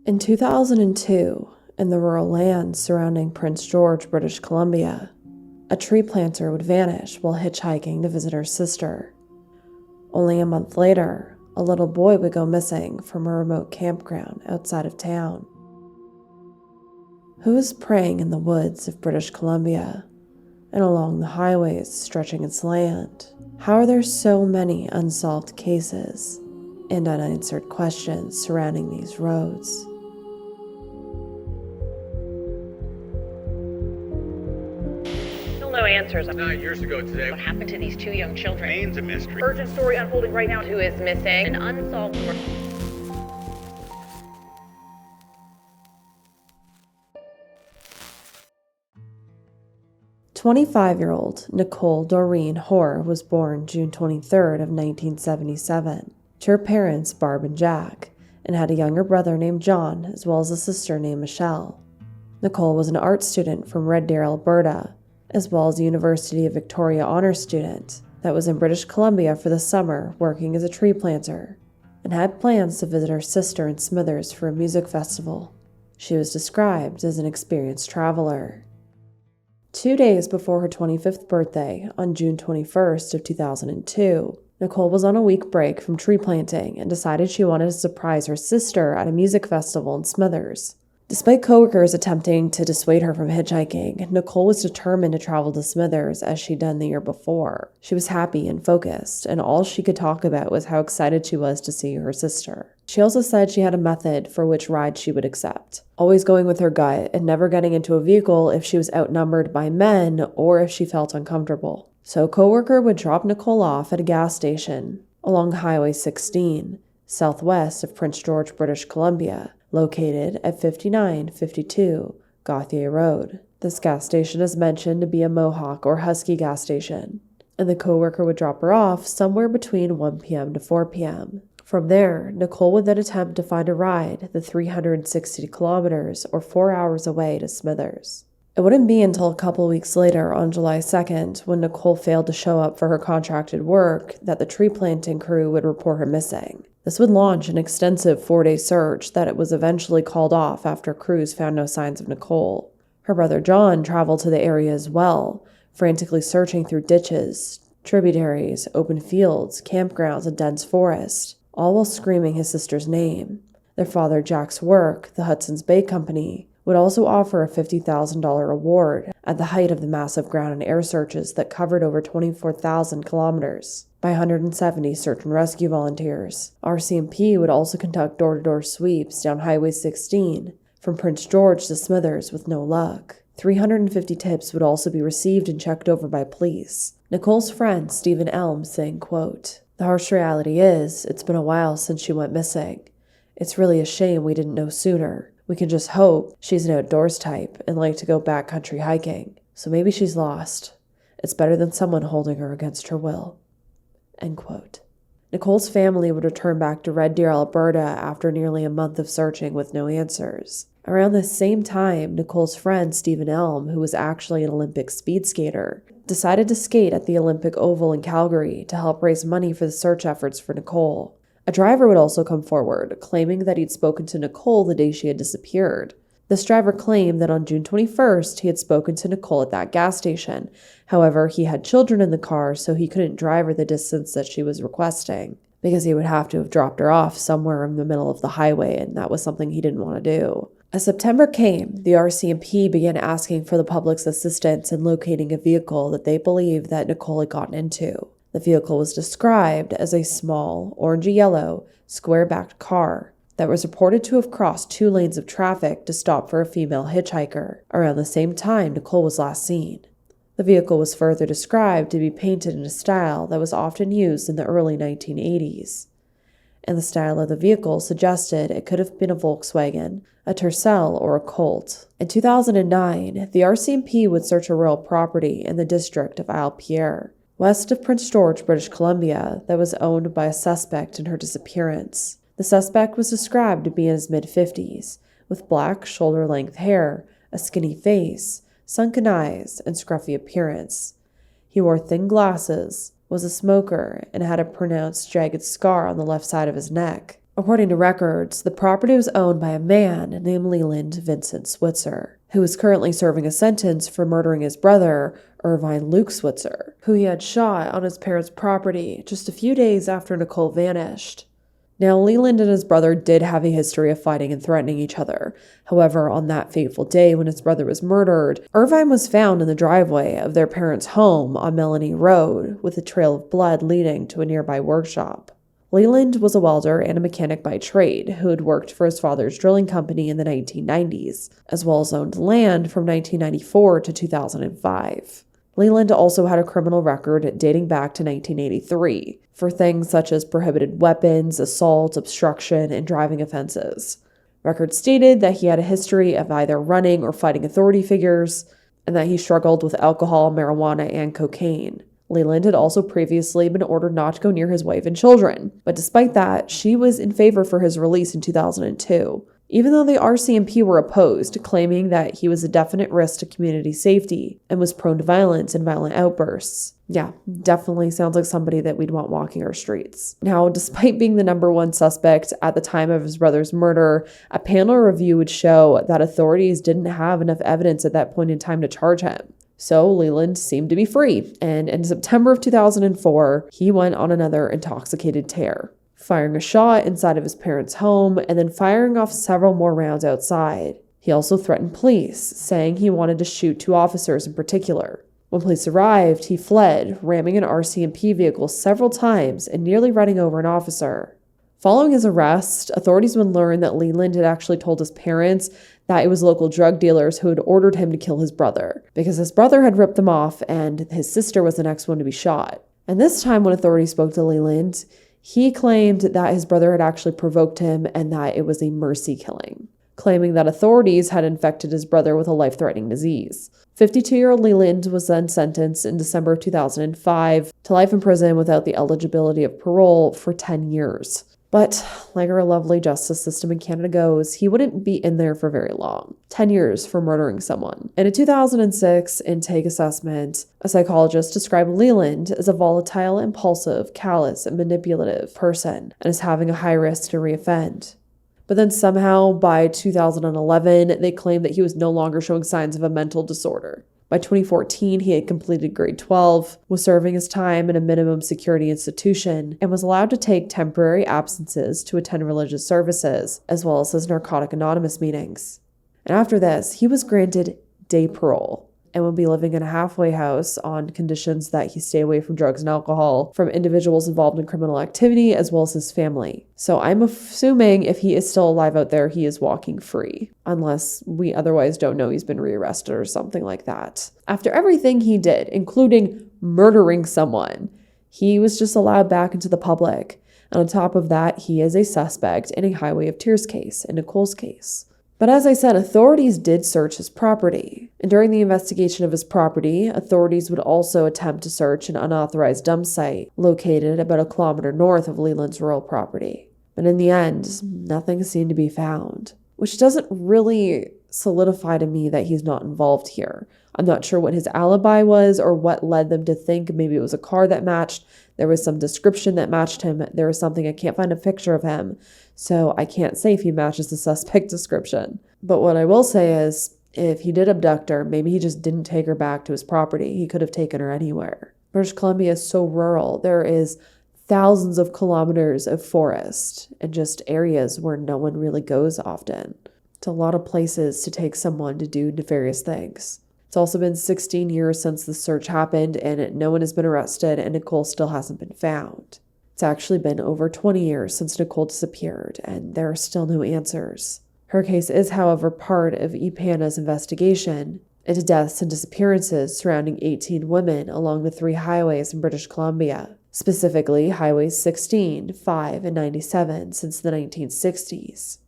In 2002, in the rural lands surrounding Prince George, British Columbia, a tree planter would vanish while hitchhiking to visit her sister. Only a month later, a little boy would go missing from a remote campground outside of town. Who is preying in the woods of British Columbia and along the highways stretching its land? How are there so many unsolved cases and unanswered questions surrounding these roads? No answers. 9 years ago today. What happened to these two young children? Remains a mystery. Urgent story unfolding right now. Who is missing? An unsolved murder. "25-year-old Nicole Hoar was born June 23rd of 1977 to her parents Barb and Jack, and had a younger brother named John as well as a sister named Michelle. Nicole was an art student from Red Deer, Alberta, as well as a University of Victoria honors student that was in British Columbia for the summer working as a tree planter, and had plans to visit her sister in Smithers for a music festival. She was described as an experienced traveler. 2 days before her 25th birthday, on June 21st of 2002, Nicole was on a week break from tree planting and decided she wanted to surprise her sister at a music festival in Smithers. Despite coworkers attempting to dissuade her from hitchhiking, Nicole was determined to travel to Smithers as she'd done the year before. She was happy and focused, and all she could talk about was how excited she was to see her sister. She also said she had a method for which ride she would accept, always going with her gut and never getting into a vehicle if she was outnumbered by men or if she felt uncomfortable. So a coworker would drop Nicole off at a gas station along Highway 16, southwest of Prince George, British Columbia, located at 5952 Gauthier Road. This gas station is mentioned to be a Mohawk or Husky gas station, and the coworker would drop her off somewhere between 1 p.m. to 4 p.m. From there, Nicole would then attempt to find a ride the 360 kilometers or 4 hours away to Smithers. It wouldn't be until a couple weeks later, on July 2nd, when Nicole failed to show up for her contracted work, that the tree planting crew would report her missing. This would launch an extensive 4-day search that it was eventually called off after crews found no signs of Nicole. Her brother John traveled to the area as well, frantically searching through ditches, tributaries, open fields, campgrounds, and dense forest, all while screaming his sister's name. Their father Jack's work, the Hudson's Bay Company, would also offer a $50,000 reward at the height of the massive ground and air searches that covered over 24,000 kilometers by 170 search and rescue volunteers. RCMP would also conduct door-to-door sweeps down Highway 16 from Prince George to Smithers with no luck. 350 tips would also be received and checked over by police. Nicole's friend Stephen Elm saying, quote, "The harsh reality is, it's been a while since she went missing. It's really a shame we didn't know sooner. We can just hope she's an outdoors type and like to go backcountry hiking. So maybe she's lost. It's better than someone holding her against her will." End quote. Nicole's family would return back to Red Deer, Alberta after nearly a month of searching with no answers. Around the same time, Nicole's friend Stephen Elm, who was actually an Olympic speed skater, decided to skate at the Olympic Oval in Calgary to help raise money for the search efforts for Nicole. A driver would also come forward, claiming that he'd spoken to Nicole the day she had disappeared. This driver claimed that on June 21st, he had spoken to Nicole at that gas station. However, he had children in the car, so he couldn't drive her the distance that she was requesting, because he would have to have dropped her off somewhere in the middle of the highway, and that was something he didn't want to do. As September came, the RCMP began asking for the public's assistance in locating a vehicle that they believed that Nicole had gotten into. The vehicle was described as a small, orangey-yellow, square-backed car that was reported to have crossed 2 lanes of traffic to stop for a female hitchhiker around the same time Nicole was last seen. The vehicle was further described to be painted in a style that was often used in the early 1980s. And the style of the vehicle suggested it could have been a Volkswagen, a Tercel, or a Colt. In 2009, the RCMP would search a rural property in the district of Isle Pierre, west of Prince George, British Columbia, that was owned by a suspect in her disappearance. The suspect was described to be in his mid-50s, with black, shoulder-length hair, a skinny face, sunken eyes, and scruffy appearance. He wore thin glasses, was a smoker, and had a pronounced jagged scar on the left side of his neck. According to records, the property was owned by a man named Leland Vincent Switzer, who is currently serving a sentence for murdering his brother, Irvine Luke Switzer, who he had shot on his parents' property just a few days after Nicole vanished. Now, Leland and his brother did have a history of fighting and threatening each other. However, on that fateful day when his brother was murdered, Irvine was found in the driveway of their parents' home on Melanie Road with a trail of blood leading to a nearby workshop. Leland was a welder and a mechanic by trade who had worked for his father's drilling company in the 1990s, as well as owned land from 1994 to 2005. Leland also had a criminal record dating back to 1983 for things such as prohibited weapons, assault, obstruction, and driving offenses. Records stated that he had a history of either running or fighting authority figures, and that he struggled with alcohol, marijuana, and cocaine. Leland had also previously been ordered not to go near his wife and children, but despite that, she was in favor for his release in 2002. Even though the RCMP were opposed, claiming that he was a definite risk to community safety and was prone to violence and violent outbursts. Yeah, definitely sounds like somebody that we'd want walking our streets. Now, despite being the number one suspect at the time of his brother's murder, a panel review would show that authorities didn't have enough evidence at that point in time to charge him. So Leland seemed to be free, and in September of 2004, he went on another intoxicated tear, firing a shot inside of his parents' home and then firing off several more rounds outside. He also threatened police, saying he wanted to shoot 2 officers in particular. When police arrived, he fled, ramming an RCMP vehicle several times and nearly running over an officer. Following his arrest, authorities would learn that Leland had actually told his parents that it was local drug dealers who had ordered him to kill his brother, because his brother had ripped them off and his sister was the next one to be shot. And this time when authorities spoke to Leland, he claimed that his brother had actually provoked him and that it was a mercy killing, claiming that authorities had infected his brother with a life-threatening disease. 52-year-old Leland was then sentenced in December of 2005 to life in prison without the eligibility of parole for 10 years. But like our lovely justice system in Canada goes, he wouldn't be in there for very long. 10 years for murdering someone. In a 2006 intake assessment, a psychologist described Leland as a volatile, impulsive, callous, and manipulative person, and as having a high risk to reoffend. But then somehow, by 2011, they claimed that he was no longer showing signs of a mental disorder. By 2014, he had completed grade 12, was serving his time in a minimum security institution, and was allowed to take temporary absences to attend religious services, as well as his Narcotic Anonymous meetings. And after this, he was granted day parole and would be living in a halfway house on conditions that he stay away from drugs and alcohol from individuals involved in criminal activity, as well as his family. So I'm assuming if he is still alive out there, he is walking free, unless we otherwise don't know he's been rearrested or something like that. After everything he did, including murdering someone, he was just allowed back into the public. And on top of that, he is a suspect in a Highway of Tears case, in Nicole's case. But as I said, authorities did search his property. And during the investigation of his property, authorities would also attempt to search an unauthorized dump site located about 1 kilometer north of Leland's rural property. But in the end, nothing seemed to be found, which doesn't really solidify to me that he's not involved here. I'm not sure what his alibi was or what led them to think maybe it was a car that matched. There was some description that matched him. There was something, I can't find a picture of him, so I can't say if he matches the suspect description. But what I will say is, if he did abduct her, maybe he just didn't take her back to his property. He could have taken her anywhere. British Columbia is so rural. There is thousands of kilometers of forest and just areas where no one really goes often. It's a lot of places to take someone to do nefarious things. It's also been 16 years since the search happened, and no one has been arrested, and Nicole still hasn't been found. It's actually been over 20 years since Nicole disappeared, and there are still no answers. Her case is, however, part of EPANA's investigation into deaths and disappearances surrounding 18 women along the 3 highways in British Columbia, specifically Highways 16, 5, and 97 since the 1960s.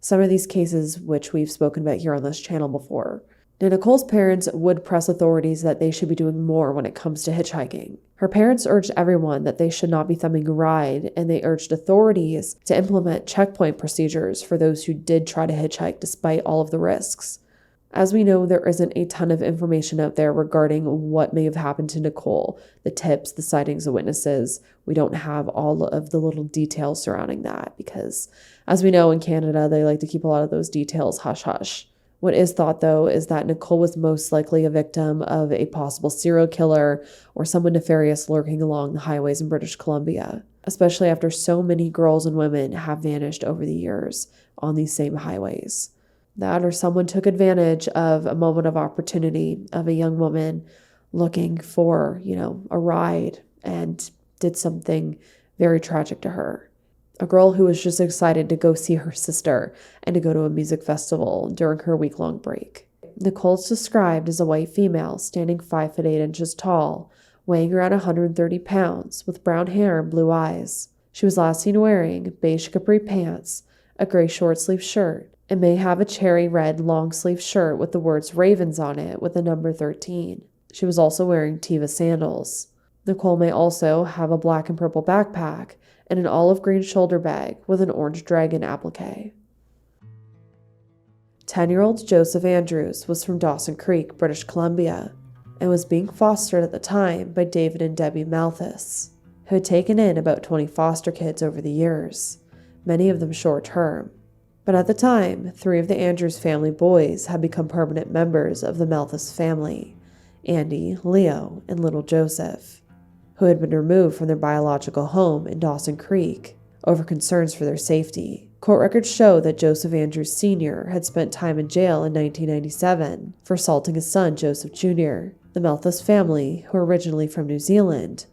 Some of these cases, which we've spoken about here on this channel before. Now, Nicole's parents would press authorities that they should be doing more when it comes to hitchhiking. Her parents urged everyone that they should not be thumbing a ride, and they urged authorities to implement checkpoint procedures for those who did try to hitchhike despite all of the risks. As we know, there isn't a ton of information out there regarding what may have happened to Nicole, the tips, the sightings, the witnesses. We don't have all of the little details surrounding that because, as we know, in Canada, they like to keep a lot of those details hush-hush. What is thought, though, is that Nicole was most likely a victim of a possible serial killer or someone nefarious lurking along the highways in British Columbia, especially after so many girls and women have vanished over the years on these same highways. That or someone took advantage of a moment of opportunity of a young woman looking for, a ride and did something very tragic to her. A girl who was just excited to go see her sister and to go to a music festival during her week-long break. Nicole's described as a white female standing 5'8" tall, weighing around 130 pounds, with brown hair and blue eyes. She was last seen wearing beige capri pants, a gray short-sleeved shirt, and may have a cherry red long-sleeved shirt with the words Ravens on it with the number 13. She was also wearing Teva sandals. Nicole may also have a black and purple backpack and an olive green shoulder bag with an orange dragon applique. 10-year-old Joseph Andrews was from Dawson Creek, British Columbia, and was being fostered at the time by David and Debbie Malthus, who had taken in about 20 foster kids over the years, many of them short-term. But at the time, 3 of the Andrews family boys had become permanent members of the Malthus family, Andy, Leo, and little Joseph, who had been removed from their biological home in Dawson Creek over concerns for their safety. Court records show that Joseph Andrews Sr. had spent time in jail in 1997 for assaulting his son, Joseph Jr. The Malthus family, who were originally from New Zealand,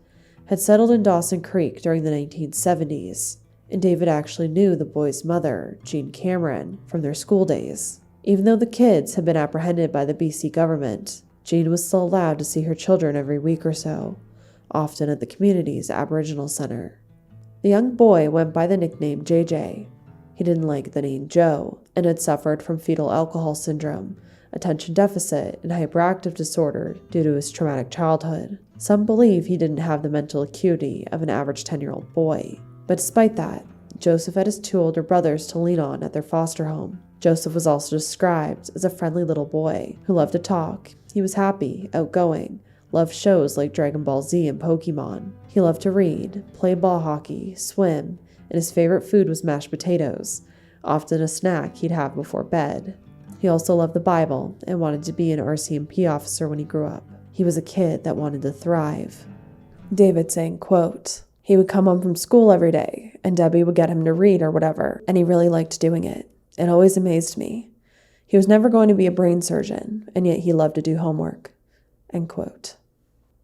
had settled in Dawson Creek during the 1970s. And David actually knew the boys' mother, Jean Cameron, from their school days. Even though the kids had been apprehended by the BC government, Jean was still allowed to see her children every week or so, often at the community's Aboriginal Center. The young boy went by the nickname JJ. He didn't like the name Joe and had suffered from fetal alcohol syndrome, attention deficit, and hyperactive disorder due to his traumatic childhood. Some believe he didn't have the mental acuity of an average 10-year-old boy. But despite that, Joseph had his 2 older brothers to lean on at their foster home. Joseph was also described as a friendly little boy who loved to talk. He was happy, outgoing, loved shows like Dragon Ball Z and Pokemon. He loved to read, play ball hockey, swim, and his favorite food was mashed potatoes, often a snack he'd have before bed. He also loved the Bible and wanted to be an RCMP officer when he grew up. He was a kid that wanted to thrive. David saying, quote, "He would come home from school every day, and Debbie would get him to read or whatever, and he really liked doing it. It always amazed me. He was never going to be a brain surgeon, and yet he loved to do homework." End quote.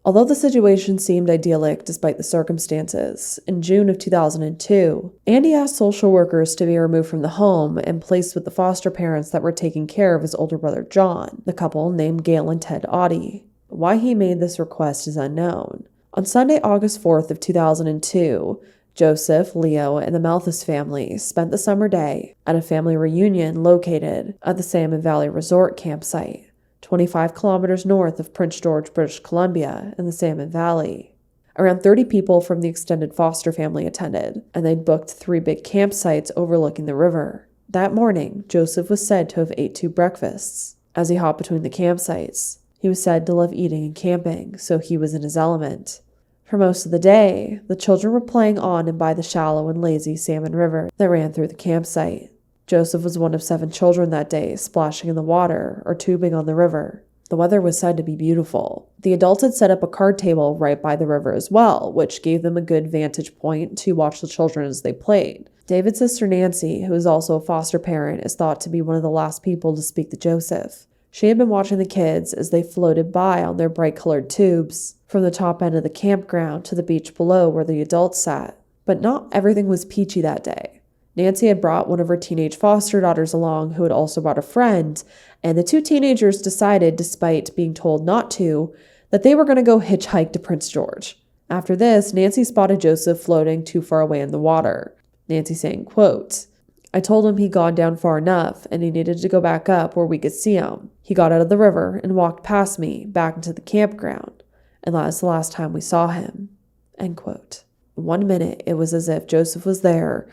Although the situation seemed idyllic despite the circumstances, in June of 2002, Andy asked social workers to be removed from the home and placed with the foster parents that were taking care of his older brother John, the couple named Gail and Ted Audie. Why he made this request is unknown. On Sunday, August 4th of 2002, Joseph, Leo, and the Malthus family spent the summer day at a family reunion located at the Salmon Valley Resort campsite, 25 kilometers north of Prince George, British Columbia, in the Salmon Valley. Around 30 people from the extended foster family attended, and they'd booked 3 big campsites overlooking the river. That morning, Joseph was said to have ate 2 breakfasts. As he hopped between the campsites, he was said to love eating and camping, so he was in his element. For most of the day, the children were playing on and by the shallow and lazy Salmon River that ran through the campsite. Joseph was one of 7 children that day, splashing in the water or tubing on the river. The weather was said to be beautiful. The adults had set up a card table right by the river as well, which gave them a good vantage point to watch the children as they played. David's sister Nancy, who is also a foster parent, is thought to be one of the last people to speak to Joseph. She had been watching the kids as they floated by on their bright-colored tubes from the top end of the campground to the beach below where the adults sat. But not everything was peachy that day. Nancy had brought one of her teenage foster daughters along who had also brought a friend, and the 2 teenagers decided, despite being told not to, that they were going to go hitchhike to Prince George. After this, Nancy spotted Joseph floating too far away in the water. Nancy saying, quote, "I told him he'd gone down far enough and he needed to go back up where we could see him. He got out of the river and walked past me back into the campground, and that was the last time we saw him." End quote. 1 minute, it was as if Joseph was there,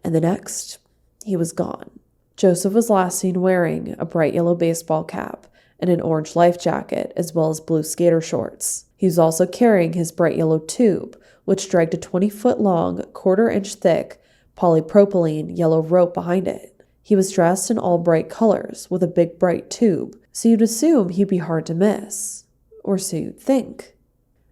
and the next, he was gone. Joseph was last seen wearing a bright yellow baseball cap and an orange life jacket, as well as blue skater shorts. He was also carrying his bright yellow tube, which dragged a 20-foot-long, quarter-inch thick polypropylene yellow rope behind it. He was dressed in all bright colors with a big bright tube, so you'd assume he'd be hard to miss. Or so you'd think.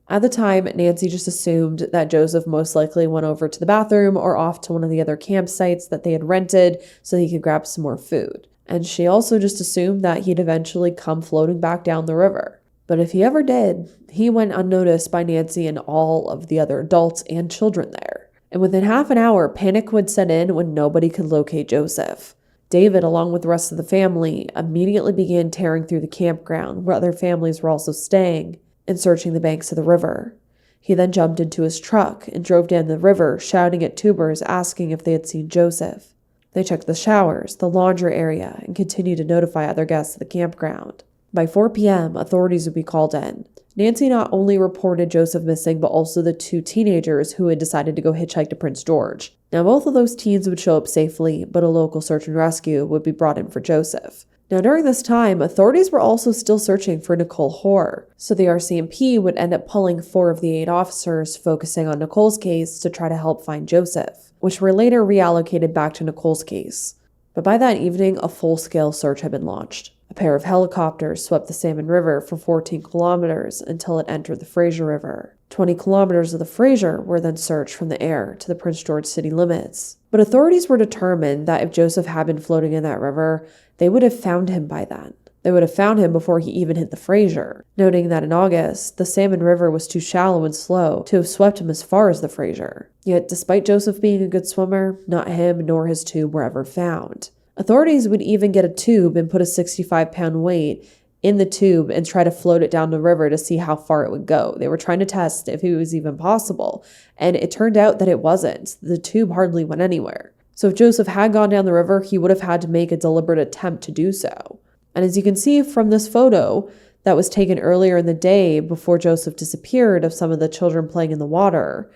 At the time, Nancy just assumed that Joseph most likely went over to the bathroom or off to one of the other campsites that they had rented so he could grab some more food. And she also just assumed that he'd eventually come floating back down the river. But if he ever did, he went unnoticed by Nancy and all of the other adults and children there. And within half an hour, panic would set in when nobody could locate Joseph. David, along with the rest of the family, immediately began tearing through the campground where other families were also staying and searching the banks of the river. He then jumped into his truck and drove down the river, shouting at tubers, asking if they had seen Joseph. They checked the showers, the laundry area, and continued to notify other guests of the campground. By 4 p.m., authorities would be called in. Nancy not only reported Joseph missing, but also the 2 teenagers who had decided to go hitchhike to Prince George. Now, both of those teens would show up safely, but a local search and rescue would be brought in for Joseph. Now, during this time, authorities were also still searching for Nicole Hoar, so the RCMP would end up pulling 4 of the 8 officers focusing on Nicole's case to try to help find Joseph, which were later reallocated back to Nicole's case. But by that evening, a full-scale search had been launched. A pair of helicopters swept the Salmon River for 14 kilometers until it entered the Fraser River. 20 kilometers of the Fraser were then searched from the air to the Prince George city limits. But authorities were determined that if Joseph had been floating in that river, they would have found him by then. They would have found him before he even hit the Fraser, noting that in August, the Salmon River was too shallow and slow to have swept him as far as the Fraser. Yet, despite Joseph being a good swimmer, not him nor his tube were ever found. Authorities would even get a tube and put a 65-pound weight in the tube and try to float it down the river to see how far it would go. They were trying to test if it was even possible, and it turned out that it wasn't. The tube hardly went anywhere. So if Joseph had gone down the river, he would have had to make a deliberate attempt to do so. And as you can see from this photo that was taken earlier in the day before Joseph disappeared of some of the children playing in the water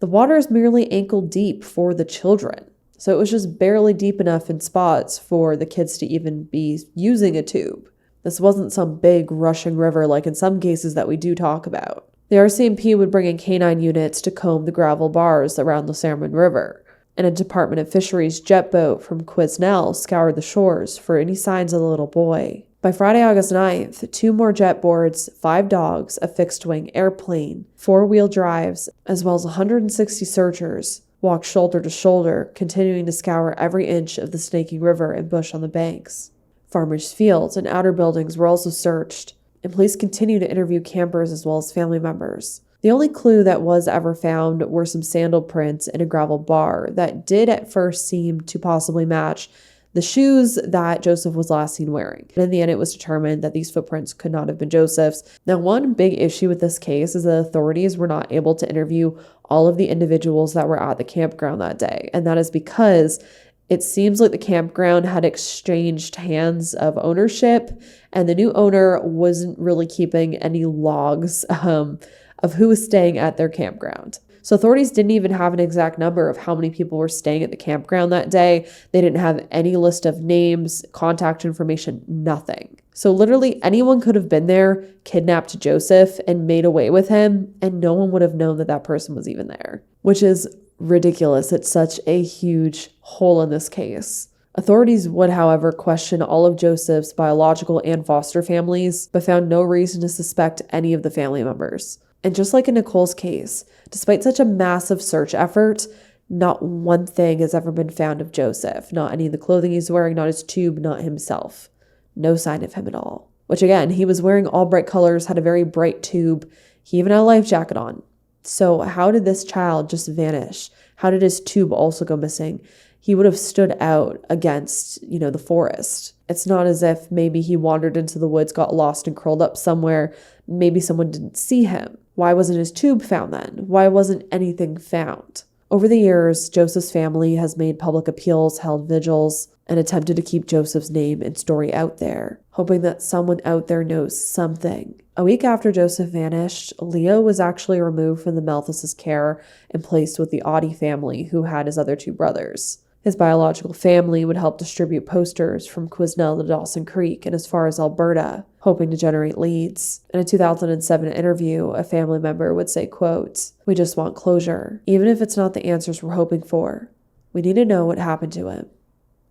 is merely ankle deep for the children. So it was just barely deep enough in spots for the kids to even be using a tube. This wasn't some big rushing river like in some cases that we do talk about. The RCMP would bring in canine units to comb the gravel bars around the Salmon River, and a Department of Fisheries jet boat from Quesnel scoured the shores for any signs of the little boy. By Friday, August 9th, 2 more jet boards, 5 dogs, a fixed-wing airplane, 4-wheel drives, as well as 160 searchers walked shoulder to shoulder, continuing to scour every inch of the snaking river and bush on the banks. Farmers' fields and outer buildings were also searched, and police continued to interview campers as well as family members. The only clue that was ever found were some sandal prints in a gravel bar that did at first seem to possibly match the shoes that Joseph was last seen wearing. And in the end, it was determined that these footprints could not have been Joseph's. Now, one big issue with this case is that authorities were not able to interview all of the individuals that were at the campground that day. And that is because it seems like the campground had exchanged hands of ownership, and the new owner wasn't really keeping any logs of who was staying at their campground. So authorities didn't even have an exact number of how many people were staying at the campground that day. They didn't have any list of names, contact information, nothing. So literally anyone could have been there, kidnapped Joseph, and made away with him, and no one would have known that that person was even there, which is ridiculous. It's such a huge hole in this case. Authorities would, however, question all of Joseph's biological and foster families, but found no reason to suspect any of the family members. And just like in Nicole's case, despite such a massive search effort, not one thing has ever been found of Joseph. Not any of the clothing he's wearing, not his tube, not himself. No sign of him at all. Which again, he was wearing all bright colors, had a very bright tube. He even had a life jacket on. So how did this child just vanish? How did his tube also go missing? He would have stood out against, the forest. It's not as if maybe he wandered into the woods, got lost and curled up somewhere. Maybe someone didn't see him. Why wasn't his tube found then? Why wasn't anything found? Over the years, Joseph's family has made public appeals, held vigils, and attempted to keep Joseph's name and story out there, hoping that someone out there knows something. A week after Joseph vanished, Leo was actually removed from the Malthus' care and placed with the Audie family, who had his other 2 brothers. His biological family would help distribute posters from Quesnel to Dawson Creek and as far as Alberta, hoping to generate leads. In a 2007 interview, a family member would say, quote, "We just want closure, even if it's not the answers we're hoping for. We need to know what happened to him."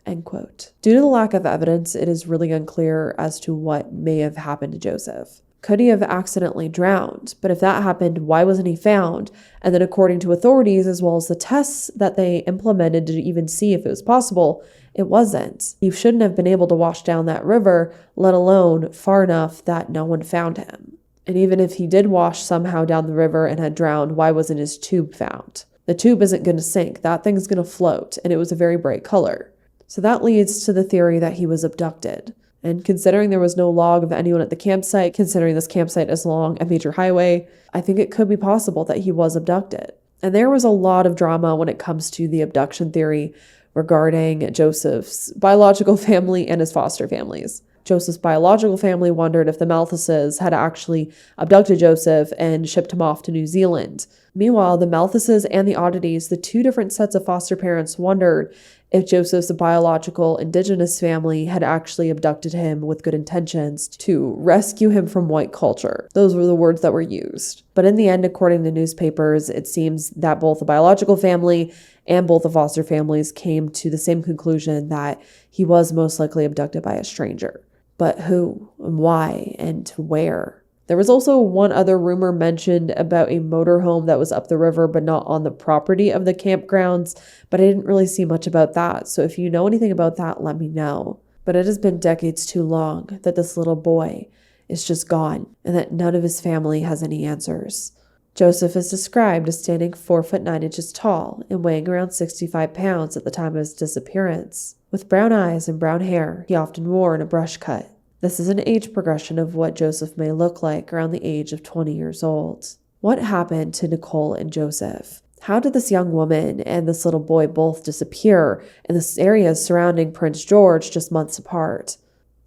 End quote. Due to the lack of evidence, it is really unclear as to what may have happened to Joseph. Could he have accidentally drowned? But if that happened, why wasn't he found? And then according to authorities, as well as the tests that they implemented to even see if it was possible, it wasn't. He shouldn't have been able to wash down that river, let alone far enough that no one found him. And even if he did wash somehow down the river and had drowned, why wasn't his tube found? The tube isn't going to sink. That thing's going to float, and it was a very bright color. So that leads to the theory that he was abducted. And considering there was no log of anyone at the campsite, considering this campsite is along a major highway, I think it could be possible that he was abducted. And there was a lot of drama when it comes to the abduction theory regarding Joseph's biological family and his foster families. Joseph's biological family wondered if the Malthuses had actually abducted Joseph and shipped him off to New Zealand. Meanwhile, the Malthuses and the Oddities, the two different sets of foster parents, wondered if Joseph's biological indigenous family had actually abducted him with good intentions to rescue him from white culture. Those were the words that were used. But in the end, according to newspapers, it seems that both the biological family and both the foster families came to the same conclusion that he was most likely abducted by a stranger. But who, and why, and where? There was also one other rumor mentioned about a motorhome that was up the river but not on the property of the campgrounds, but I didn't really see much about that. So if you know anything about that, let me know. But it has been decades too long that this little boy is just gone and that none of his family has any answers. Joseph is described as standing 4'9" tall and weighing around 65 pounds at the time of his disappearance. With brown eyes and brown hair he often wore in a brush cut. This is an age progression of what Joseph may look like around the age of 20 years old. What happened to Nicole and Joseph? How did this young woman and this little boy both disappear in the areas surrounding Prince George just months apart?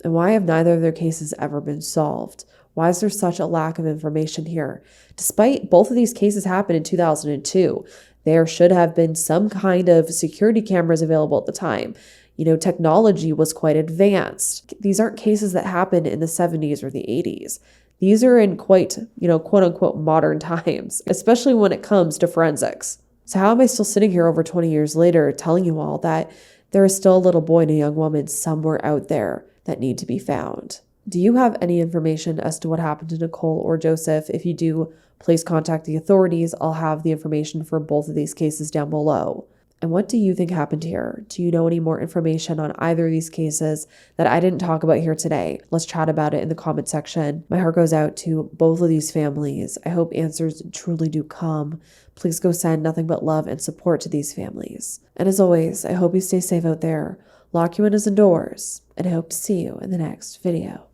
And why have neither of their cases ever been solved? Why is there such a lack of information here? Despite both of these cases happened in 2002, there should have been some kind of security cameras available at the time. Technology was quite advanced. These aren't cases that happened in the 70s or the 80s. These are in quite, quote unquote, modern times, especially when it comes to forensics. So how am I still sitting here over 20 years later telling you all that there is still a little boy and a young woman somewhere out there that need to be found? Do you have any information as to what happened to Nicole or Joseph? If you do, please contact the authorities. I'll have the information for both of these cases down below. And what do you think happened here? Do you know any more information on either of these cases that I didn't talk about here today? Let's chat about it in the comment section. My heart goes out to both of these families. I hope answers truly do come. Please go send nothing but love and support to these families. And as always, I hope you stay safe out there. Lock you in indoors, and I hope to see you in the next video.